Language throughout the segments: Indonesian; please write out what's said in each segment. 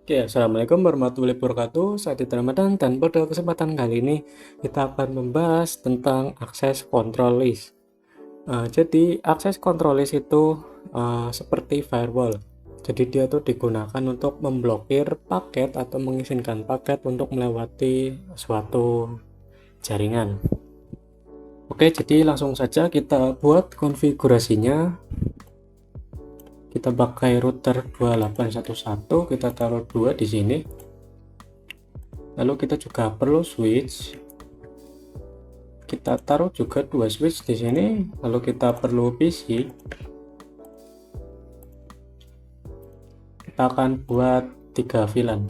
Oke, Assalamualaikum warahmatullahi wabarakatuh. Saya Tito Ramadan dan pada kesempatan kali ini kita akan membahas tentang akses control list. Jadi akses control list itu seperti firewall. Jadi dia tuh digunakan untuk memblokir paket atau mengizinkan paket untuk melewati suatu jaringan. Oke, jadi langsung saja kita buat konfigurasinya. Kita pakai router 2811, kita taruh 2 di sini. Lalu kita juga perlu switch. Kita taruh juga 2 switch di sini. Lalu kita perlu PC. Kita akan buat 3 VLAN.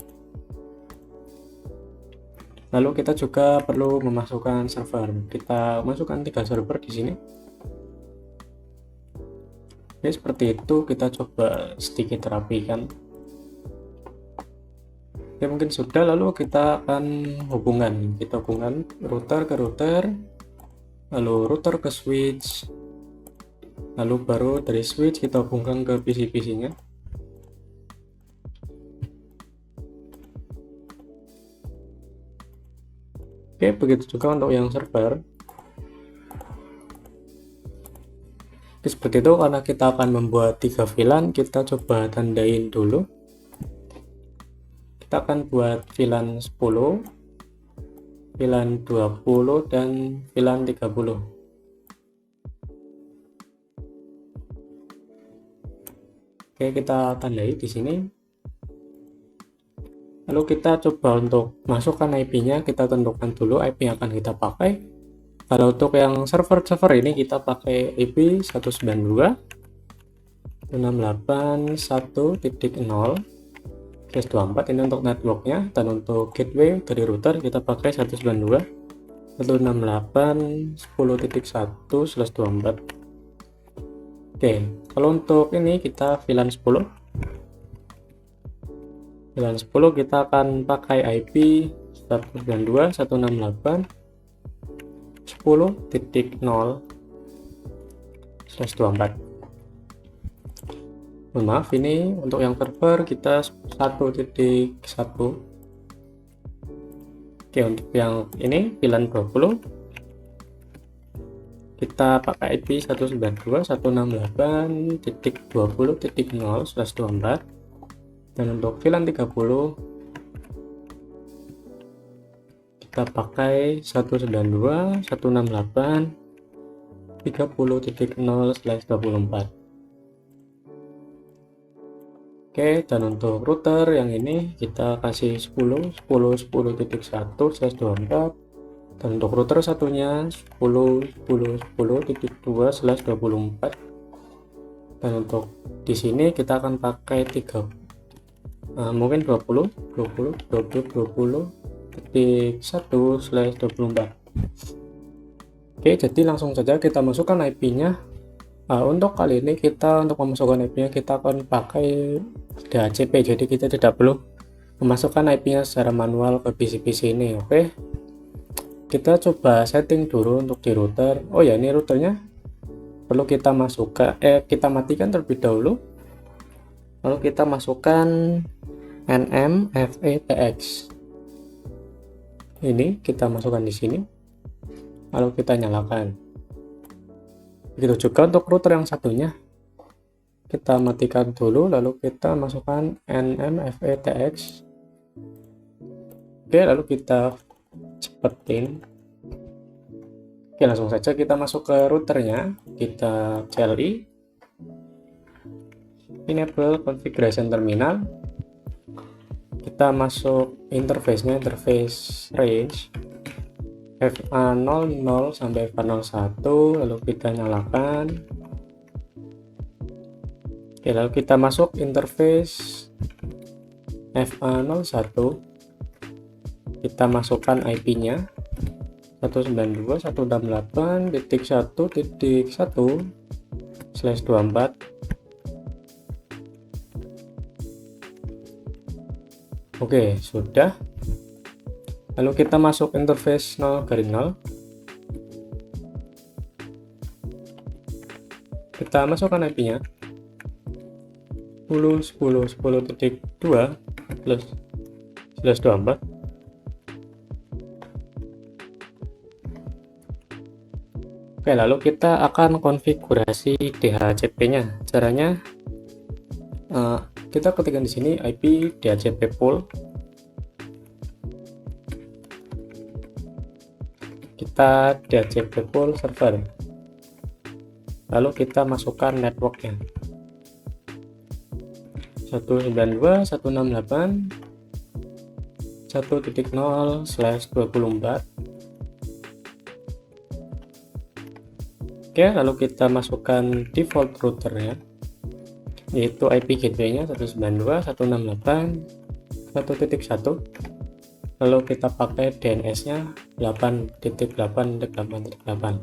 Lalu kita juga perlu memasukkan server. Kita masukkan 3 server di sini. Oke, seperti itu. Kita coba sedikit rapikan. Oke, mungkin sudah. Lalu kita akan kita hubungkan router ke router, lalu router ke switch, lalu baru dari switch kita hubungkan ke PC nya. Oke, begitu juga untuk yang server. Oke, seperti itu. Karena kita akan membuat 3 VLAN, kita coba tandain dulu. Kita akan buat VLAN 10, VLAN 20, dan VLAN 30. Oke, kita tandai di sini. Lalu kita coba untuk masukkan IP-nya, kita tentukan dulu IP yang akan kita pakai. Kalau untuk yang server ini kita pakai IP 192.168.1.0/24, ini untuk networknya, dan untuk gateway dari router kita pakai 192.168.10.1/24. Oke, kalau untuk ini kita VLAN 10. VLAN 10 kita akan pakai IP 192.168.10.0/24. Maaf, ini untuk yang server kita 1.1. Oke, untuk yang ini VLAN 20 kita pakai IP 192.168.20.0/24. Dan untuk VLAN 30 kita pakai 192.168.30.0/24. Oke, dan untuk router yang ini kita kasih 10.10.10.1/24, dan untuk router satunya 10.10.10.2/24. Dan untuk di sini kita akan pakai 3, mungkin 20.1/24. Oke, jadi langsung saja kita masukkan IP-nya. Untuk kali ini kita untuk memasukkan IP-nya kita akan pakai DHCP, jadi kita tidak perlu memasukkan IP-nya secara manual ke PC ini. Oke, kita coba setting dulu untuk di router. Oh ya, ini routernya perlu kita masukkan, kita matikan terlebih dahulu. Lalu kita masukkan NMFATX. Ini kita masukkan di sini. Lalu kita nyalakan. Begitu juga untuk router yang satunya. Kita matikan dulu, lalu kita masukkan NMFATX. Oke, lalu kita cepetin. Oke, langsung saja kita masuk ke routernya. Kita CLI. Enable configuration terminal. Kita masuk interface-nya, interface range FA00 sampai FA01, lalu kita nyalakan. Oke, lalu kita masuk interface FA01, kita masukkan IP-nya 192.168.1.1/24. Oke, sudah. Lalu kita masuk interface 0/0. Kita masukkan IP-nya. 10.10.10.2 plus 11.24. Oke, lalu kita akan konfigurasi DHCP-nya. Caranya kita ketikkan di sini IP DHCP pool. Kita DHCP pool server. Lalu kita masukkan networknya 192.168.1.0/24. Oke, lalu kita masukkan default routernya, yaitu IP gateway-nya 192.168.1.1. lalu kita pakai DNS-nya 8.8.8.8.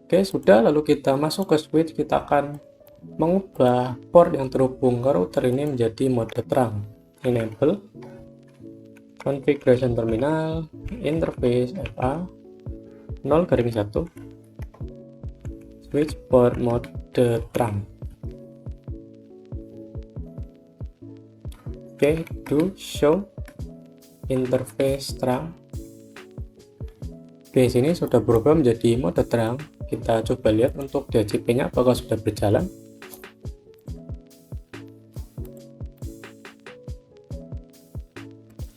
Oke, sudah. Lalu kita masuk ke switch, kita akan mengubah port yang terhubung ke router ini menjadi mode terang. Enable configuration terminal interface FA 0/1 switch port mode terang. Oke, do show interface terang. Oke, sini sudah berubah menjadi mode terang. Kita coba lihat untuk DHCP-nya apakah sudah berjalan.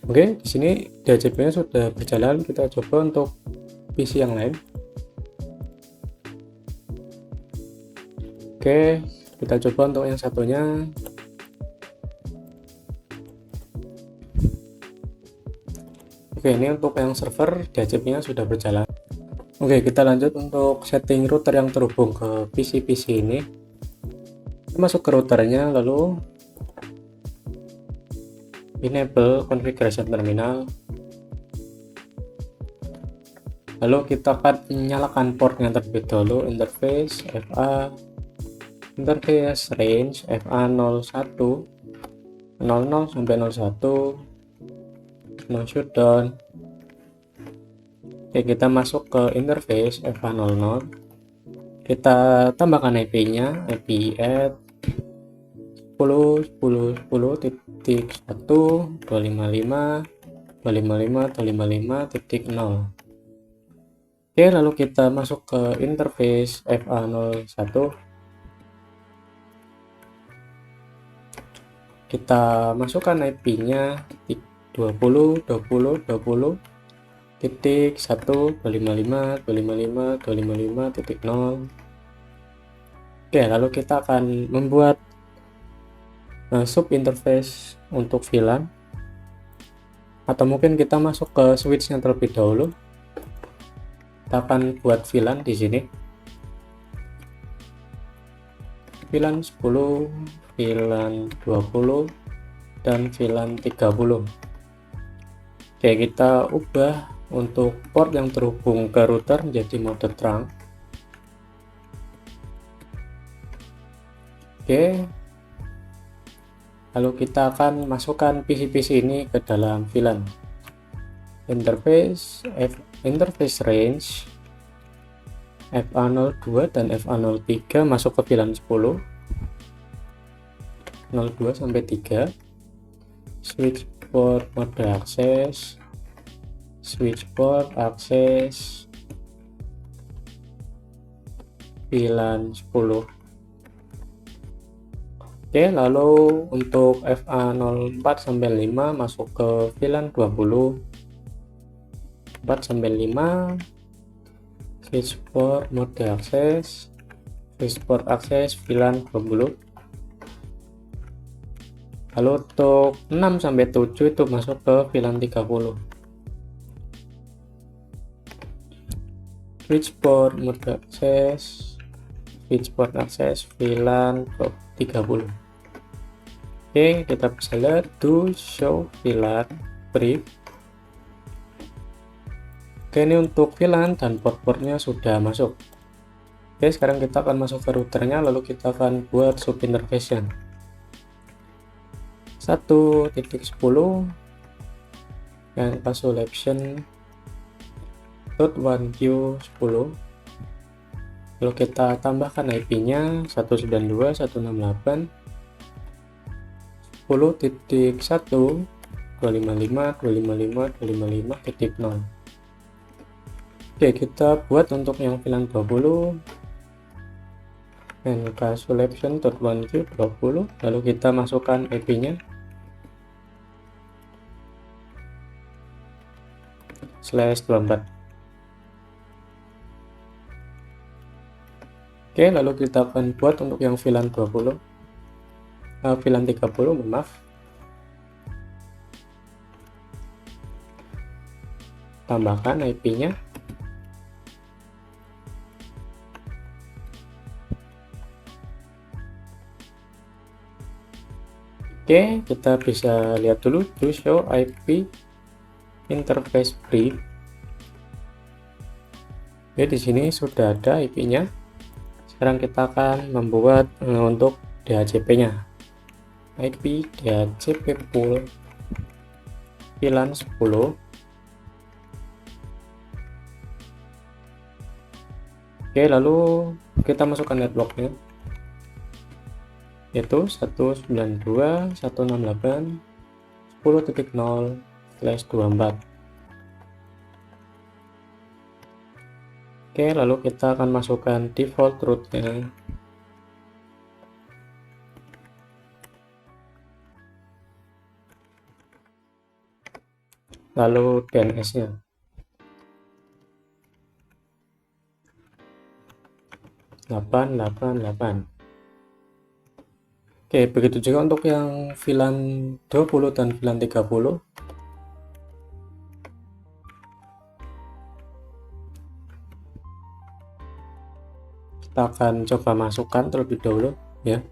Oke, di sini DHCP-nya sudah berjalan. Kita coba untuk PC yang lain. Oke, kita coba untuk yang satunya. Oke, ini untuk yang server DHCP-nya sudah berjalan. Oke, kita lanjut untuk setting router yang terhubung ke PC ini. Kita masuk ke routernya, lalu enable configuration terminal. Lalu kita akan menyalakan portnya terlebih dahulu, interface FA, interface range FA 01, 00 sampai 01, no shutdown. Oke, kita masuk ke interface FA 00. Kita tambahkan IP-nya, IP add 10.10.10.1.255.255.255.0. Oke, lalu kita masuk ke interface FA 01. Kita masukkan IP-nya 20.20.20.1.255.255.255.0. Oke, lalu kita akan membuat sub interface untuk VLAN, atau mungkin kita masuk ke switch-nya terlebih dahulu. Kita akan buat VLAN di sini. VLAN 10, VLAN 20, dan VLAN 30. Oke, kita ubah untuk port yang terhubung ke router menjadi mode terang. Oke, lalu kita akan masukkan PC ini ke dalam VLAN. Interface range FA02 dan FA03 masuk ke VLAN 10, 02 sampai 3. Switch port mode akses, switch port akses VLAN 10. Oke, lalu untuk FA04 sampai 5 masuk ke VLAN 20, 4 sampai 5, switch port mode akses, switch port akses VLAN 20. Lalu untuk 6 sampai 7 itu masuk ke VLAN 30. Switch port mode akses, switch port akses VLAN 30. Oke, kita bisa lihat do show VLAN brief. Oke, ini untuk VLAN dan port-portnya sudah masuk. Oke, sekarang kita akan masuk ke routernya, lalu kita akan buat sub interface-nya. 1.10 yang encapsulation .1q10. lalu kita tambahkan IP-nya 192.168.10.1.255.255.255.0. Oke, kita buat untuk yang VLAN 20 encapsulation.1q20, lalu kita masukkan IP-nya /24. Oke, lalu kita akan buat untuk yang VLAN 20 VLAN 30, maaf. Tambahkan IP-nya Oke, kita bisa lihat dulu to show IP interface brief. Oke, di sini sudah ada IP-nya. Sekarang kita akan membuat untuk DHCP-nya. IP DHCP pool VLAN 10. Oke, lalu kita masukkan networknya, yaitu 192.168.10.0/24. Oke, lalu kita akan masukkan default root-nya, lalu DNS-nya. Oke, begitu juga untuk yang VLAN 20 dan VLAN 30. Kita akan coba masukkan terlebih dahulu ya.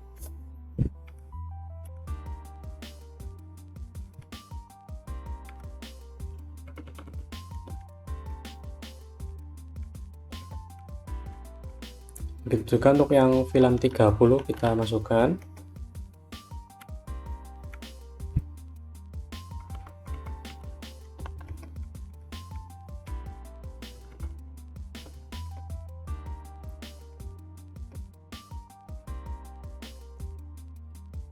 Begitu juga untuk yang VLAN 30 kita masukkan.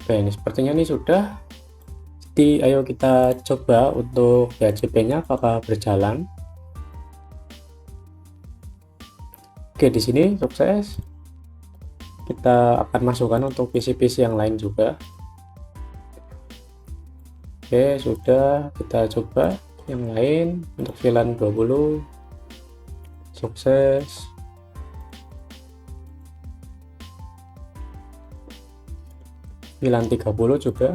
Oke, ini sepertinya ini sudah. Jadi ayo kita coba untuk DHCP-nya apakah berjalan. Oke, di sini sukses. Kita akan masukkan untuk PC-PC yang lain juga. Oke, sudah. Kita coba yang lain untuk VLAN 20. Sukses. VLAN 30 juga.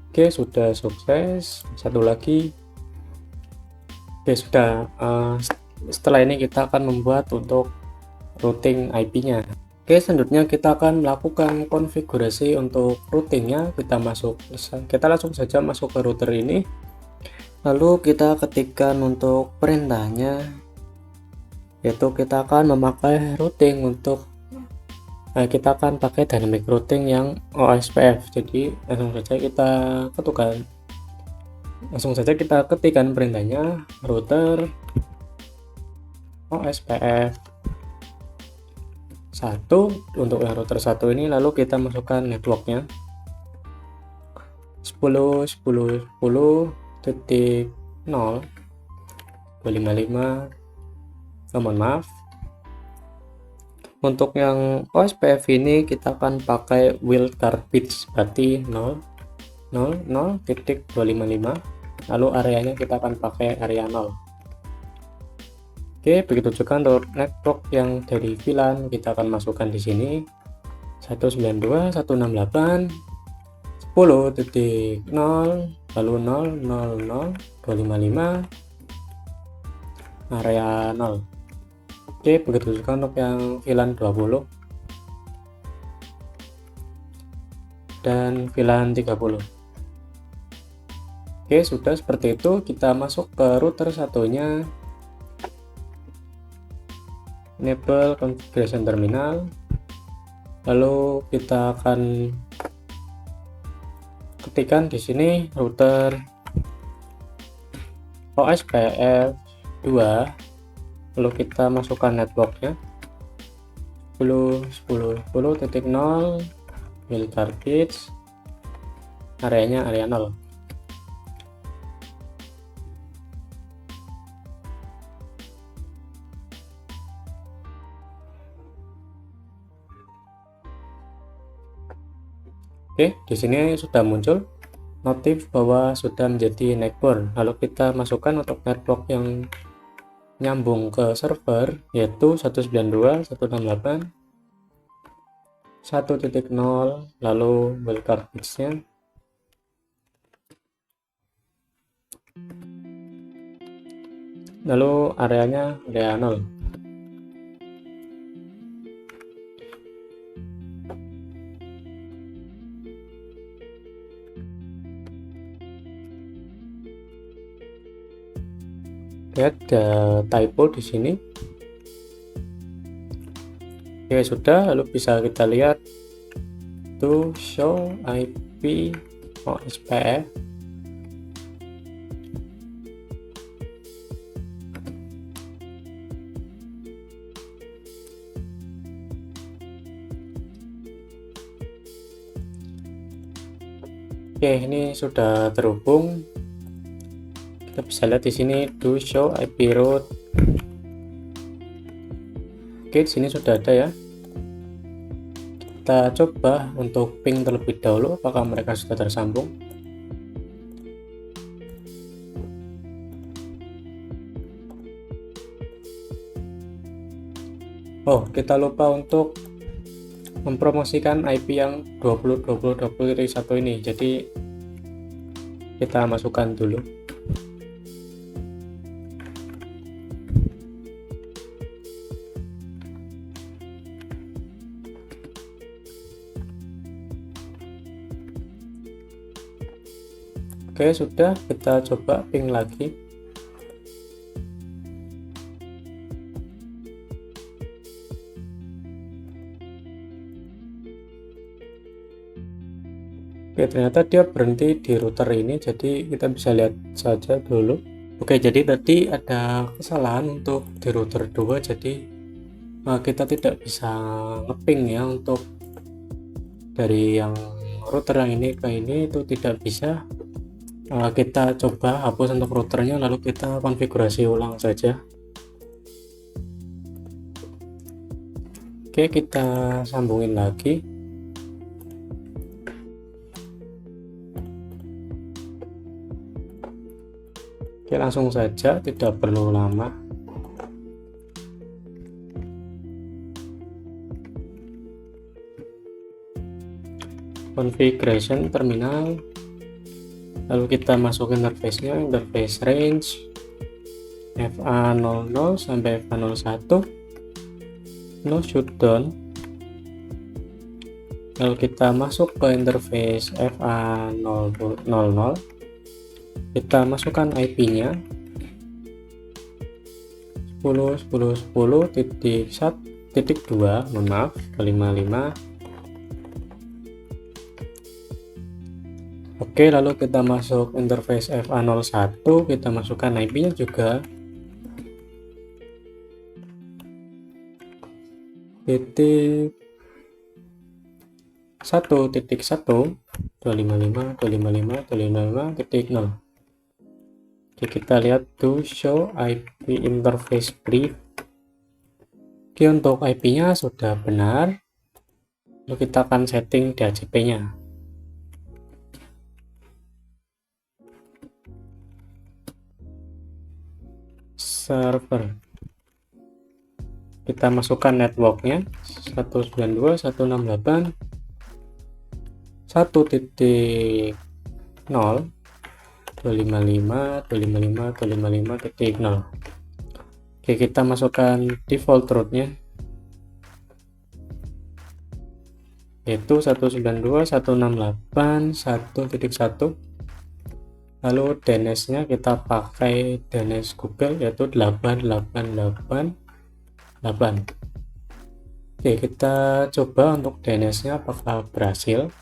Oke, sudah sukses. Satu lagi. Oke, sudah. Setelah ini kita akan membuat untuk routing IP-nya. Oke, selanjutnya kita akan melakukan konfigurasi untuk routingnya. Kita langsung saja masuk ke router ini. Lalu kita ketikkan untuk perintahnya, yaitu kita akan memakai routing untuk kita akan pakai dynamic routing yang OSPF. Jadi langsung saja kita ketikkan perintahnya router OSPF 1 untuk yang router 1 ini, lalu kita masukkan networknya 10.10.10.0.255. mohon maaf. Untuk yang OSPF ini kita akan pakai wildcard bits, berarti 0.0.255, lalu areanya kita akan pakai area 0. Oke, begitu juga untuk network yang dari VLAN kita akan masukkan di sini 192.168.10.0 lalu 0.0.0.255 area 0. Oke, begitu juga untuk yang VLAN 20 dan VLAN 30. Oke, sudah seperti itu. Kita masuk ke router satunya, enable configuration terminal, lalu kita akan ketikkan di sini router OSPF 2 lalu kita masukkan networknya 10.10.10.0 build targets, areanya area 0. Oke, di sini sudah muncul notif bahwa sudah menjadi network. Lalu kita masukkan untuk network yang nyambung ke server, yaitu 192.168.1.0, lalu wildcard bits-nya, lalu areanya area 0. Lihat ada typo di sini. Oke, sudah. Lalu bisa kita lihat to show IP OSPF. Oke, ini sudah terhubung. Kita bisa lihat di sini to show IP route. Oke, di sini sudah ada ya. Kita coba untuk ping terlebih dahulu apakah mereka sudah tersambung. Oh, kita lupa untuk mempromosikan IP yang 20.20.20.1 ini. Jadi kita masukkan dulu. Oke, sudah. Kita coba ping lagi. Oke, ternyata dia berhenti di router ini, jadi kita bisa lihat saja dulu. Oke, jadi tadi ada kesalahan untuk di router 2, jadi kita tidak bisa ngeping ya untuk dari yang router yang ini ke ini, itu tidak bisa. Kita coba hapus untuk routernya, lalu kita konfigurasi ulang saja. Oke, kita sambungin lagi. Oke, langsung saja, tidak perlu lama. Configuration terminal, lalu kita masuk interface-nya, interface range FA00 sampai FA01, no shutdown. Lalu kita masuk ke interface FA000, kita masukkan IP-nya 10.10.10.1.2, mohon maaf, 55. Oke, lalu kita masuk interface FA01, kita masukkan IP-nya juga titik 1.1.255.255.255.0. Oke, kita lihat to show IP interface brief. Oke, untuk IP-nya sudah benar. Lalu kita akan setting DHCP-nya. Server, kita masukkan networknya 192.168.1.0.255.255.255.0. Oke, kita masukkan default route-nya yaitu 192.168.1.1. lalu DNS-nya kita pakai DNS Google yaitu 8888. Oke, kita coba untuk DNS-nya apakah berhasil.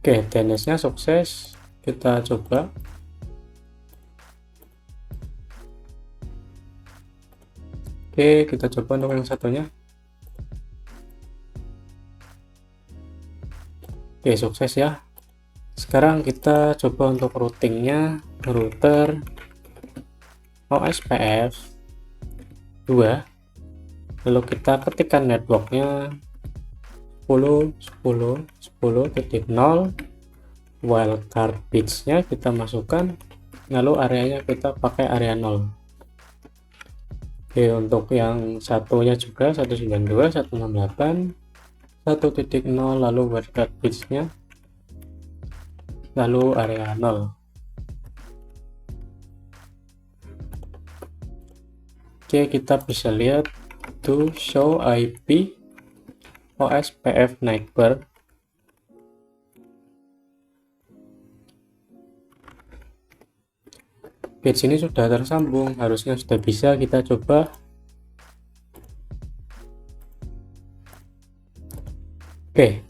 Oke, DNS-nya sukses. kita coba. Oke, kita coba untuk yang satunya. Oke, sukses ya. Sekarang kita coba untuk routingnya, router OSPF 2, lalu kita ketikkan networknya 10.10.10.0, wildcard bitsnya kita masukkan, lalu areanya kita pakai area 0. Oke, untuk yang satunya juga 192.168.1.0, lalu wildcard bitsnya, lalu area 0. Oke, kita bisa lihat to show IP OSPF neighbor. Bits ini sudah tersambung, harusnya sudah bisa. Kita coba. Oke,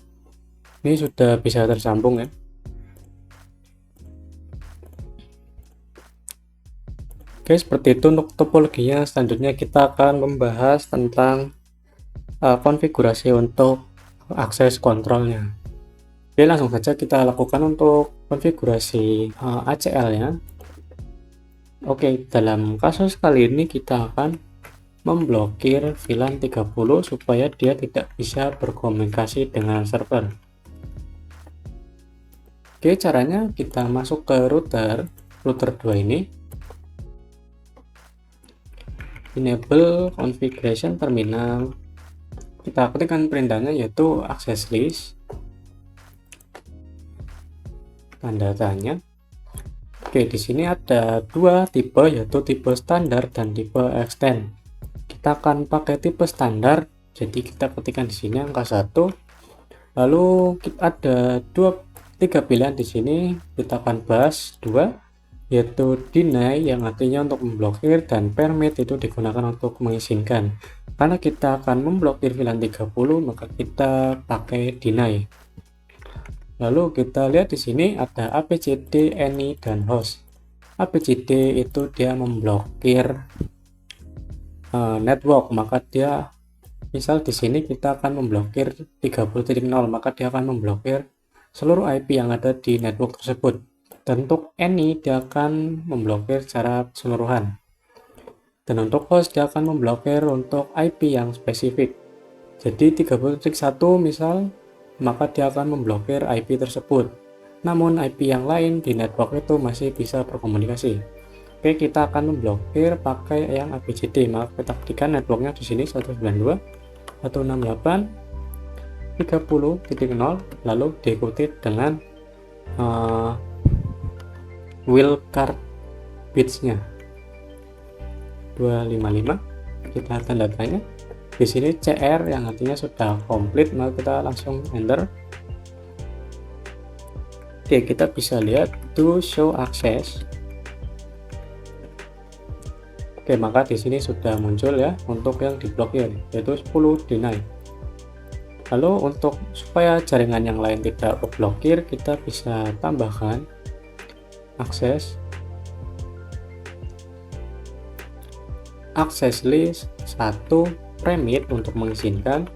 ini sudah bisa tersambung ya. Oke, seperti itu untuk topologinya. Selanjutnya kita akan membahas tentang konfigurasi untuk akses kontrolnya. Oke, langsung saja kita lakukan untuk konfigurasi ACL ya. Oke, dalam kasus kali ini kita akan memblokir VLAN 30 supaya dia tidak bisa berkomunikasi dengan server. Oke, caranya kita masuk ke router 2 ini, enable configuration terminal, kita ketikkan perintahnya yaitu access list, tanda tanya. Oke, di sini ada dua tipe, yaitu tipe standar dan tipe extend. Kita akan pakai tipe standar, jadi kita ketikkan di sini angka 1. Lalu ada 3 pilihan di sini, kita akan bahas 2, yaitu deny yang artinya untuk memblokir, dan permit itu digunakan untuk mengizinkan. Karena kita akan memblokir VLAN 30, maka kita pakai deny. Lalu kita lihat di sini ada APCD, any, dan host. APCD itu dia memblokir network, maka dia misal di sini kita akan memblokir 30.0, maka dia akan memblokir seluruh IP yang ada di network tersebut. Dan untuk any dia akan memblokir secara keseluruhan. Dan untuk host dia akan memblokir untuk IP yang spesifik. Jadi 30.1 misal, maka dia akan memblokir IP tersebut. Namun IP yang lain di network itu masih bisa berkomunikasi. Oke, kita akan memblokir pakai yang APCD. Maka kita ketikkan networknya di sini 192.168.30.0, lalu diikuti dengan wildcard bitsnya 255. Kita tanda tanya. Di sini CR yang artinya sudah komplit, maka kita langsung enter. Oke, kita bisa lihat to show access. Oke, maka di sini sudah muncul ya untuk yang diblokir, yaitu 10 deny. Lalu untuk supaya jaringan yang lain tidak terblokir, kita bisa tambahkan access list 1 permit untuk mengizinkan,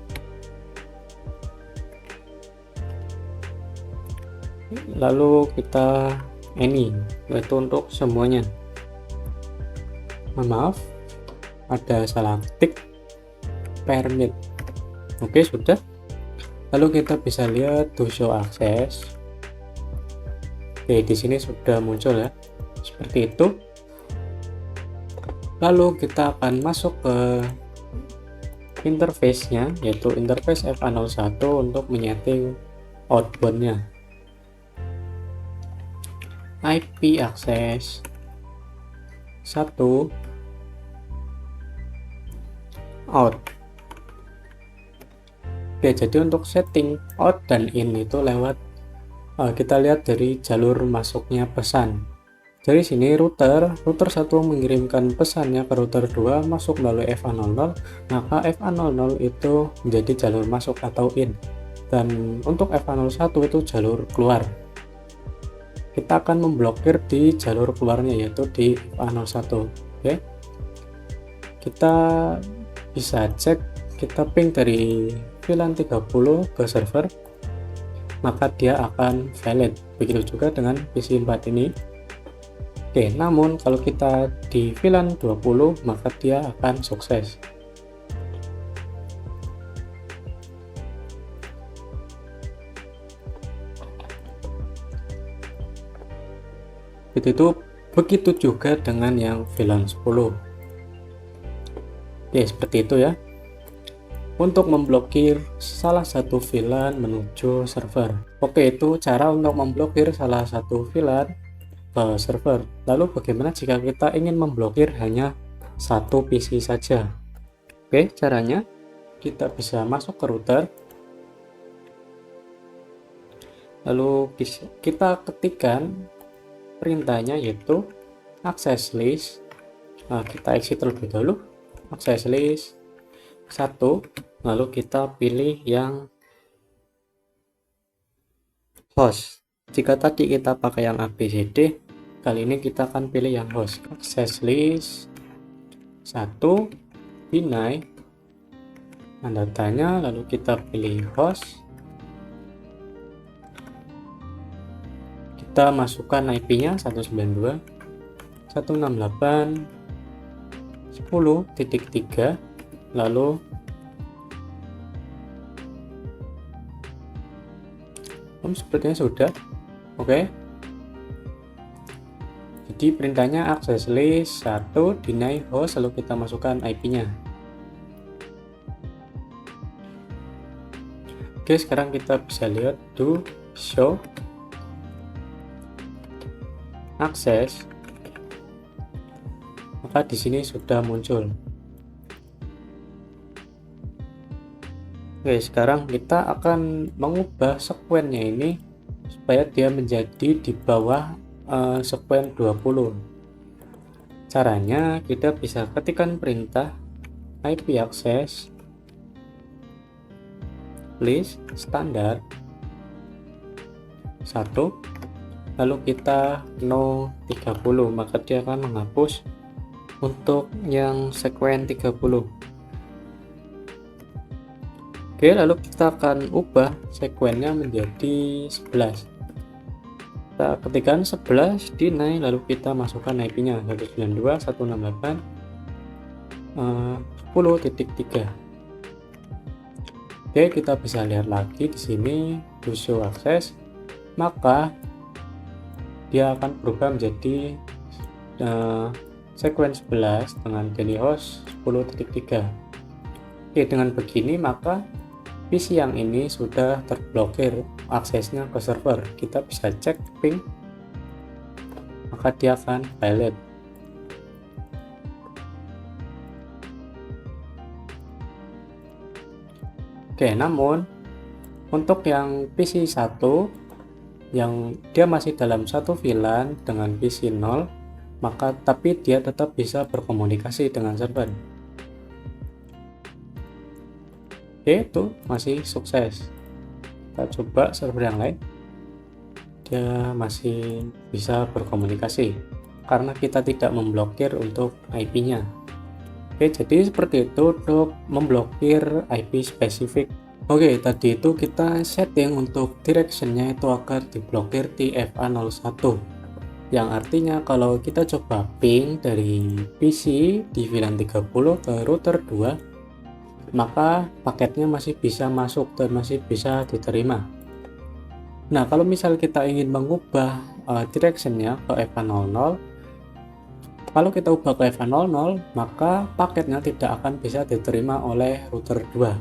lalu kita any yaitu untuk semuanya. Maaf, ada salah ketik, permit. Oke, sudah. Lalu kita bisa lihat to show access. Oke, di sini sudah muncul ya, seperti itu. Lalu kita akan masuk ke interface-nya, yaitu interface FA01 untuk menyeting outbound-nya. IP access 1 out. Oke, jadi untuk setting out dan in itu lewat kita lihat dari jalur masuknya pesan. Dari sini router 1 mengirimkan pesannya ke router 2 masuk melalui FA00, maka FA00 itu menjadi jalur masuk atau in, dan untuk FA01 itu jalur keluar. kita akan memblokir di jalur keluarnya, yaitu di FA01. Oke, kita bisa cek, kita ping dari VLAN 30 ke server, maka dia akan valid. Begitu juga dengan PC 4 ini. Oke, namun kalau kita di VLAN 20, maka dia akan sukses. Begitu juga dengan yang VLAN 10. Oke, seperti itu ya. Untuk memblokir salah satu VLAN menuju server. Oke, itu cara untuk memblokir salah satu VLAN ke server. Lalu bagaimana jika kita ingin memblokir hanya satu PC saja? Oke, caranya kita bisa masuk ke router, lalu kita ketikkan perintahnya, yaitu access list. Nah, kita exit terlebih dahulu, access list 1, lalu kita pilih yang host. Jika tadi kita pakai yang ABCD, kali ini kita akan pilih yang host. Access list 1, deny, tanda tanya, lalu kita pilih host, kita masukkan IP-nya 192.168.10.3, lalu sepertinya sudah. Oke, jadi perintahnya access list 1, deny host, lalu kita masukkan IP-nya. Oke, sekarang kita bisa lihat do show akses, maka di sini sudah muncul. Oke, sekarang kita akan mengubah sekuennya ini supaya dia menjadi di bawah sekuen 20. Caranya kita bisa ketikkan perintah IP access list standar 1, lalu kita no 30, maka dia akan menghapus untuk yang sekuen 30. Oke, lalu kita akan ubah sekuennya menjadi 11. Kita ketikkan 11, deny, lalu kita masukkan IP-nya 192.168.10.3. Oke, kita bisa lihat lagi di sini do show access, maka dia akan berubah menjadi sekuen 11 dengan deny host 10.3. Oke, dengan begini maka PC yang ini sudah terblokir aksesnya ke server. Kita bisa cek ping, maka dia akan valid. Oke, namun untuk yang PC 1 yang dia masih dalam satu VLAN dengan PC 0, maka tapi dia tetap bisa berkomunikasi dengan server. Oke, itu masih sukses. Kita coba server yang lain, dia masih bisa berkomunikasi karena kita tidak memblokir untuk IP-nya. Oke, jadi seperti itu untuk memblokir IP spesifik. Oke, tadi itu kita setting untuk directionnya itu agar diblokir di FA01, yang artinya kalau kita coba ping dari PC di VLAN 30 ke router 2, maka paketnya masih bisa masuk dan masih bisa diterima. Nah, kalau misal kita ingin mengubah directionnya ke FA00, kalau kita ubah ke FA00, maka paketnya tidak akan bisa diterima oleh router 2.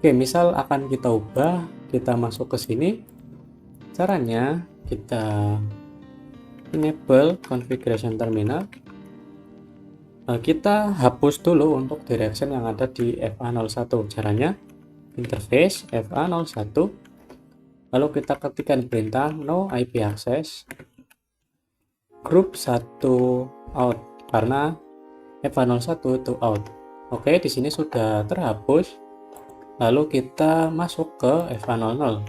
Oke, misal akan kita ubah, kita masuk ke sini. Caranya kita enable configuration terminal. Kita hapus dulu untuk direction yang ada di FA01. Caranya interface FA01, lalu kita ketikkan perintah no IP access group 1 out, karena FA01 itu out. Oke, di sini sudah terhapus. Lalu kita masuk ke FA00.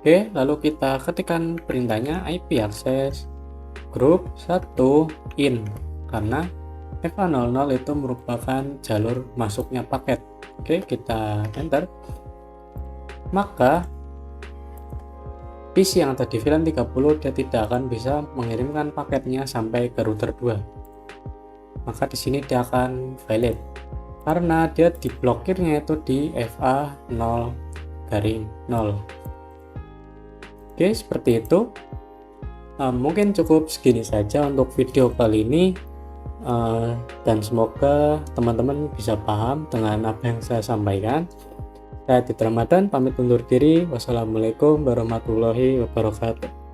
Oke, lalu kita ketikkan perintahnya IP access group 1 in, karena FA00 itu merupakan jalur masuknya paket. Oke, kita enter. Maka PC yang tadi VLAN 30 dia tidak akan bisa mengirimkan paketnya sampai ke router 2. Maka di sini dia akan valid karena dia diblokirnya itu di FA0 garing 0. Oke, seperti itu. Mungkin cukup segini saja untuk video kali ini, dan semoga teman-teman bisa paham dengan apa yang saya sampaikan. Saya Tito Ramadan pamit undur diri. Wassalamualaikum warahmatullahi wabarakatuh.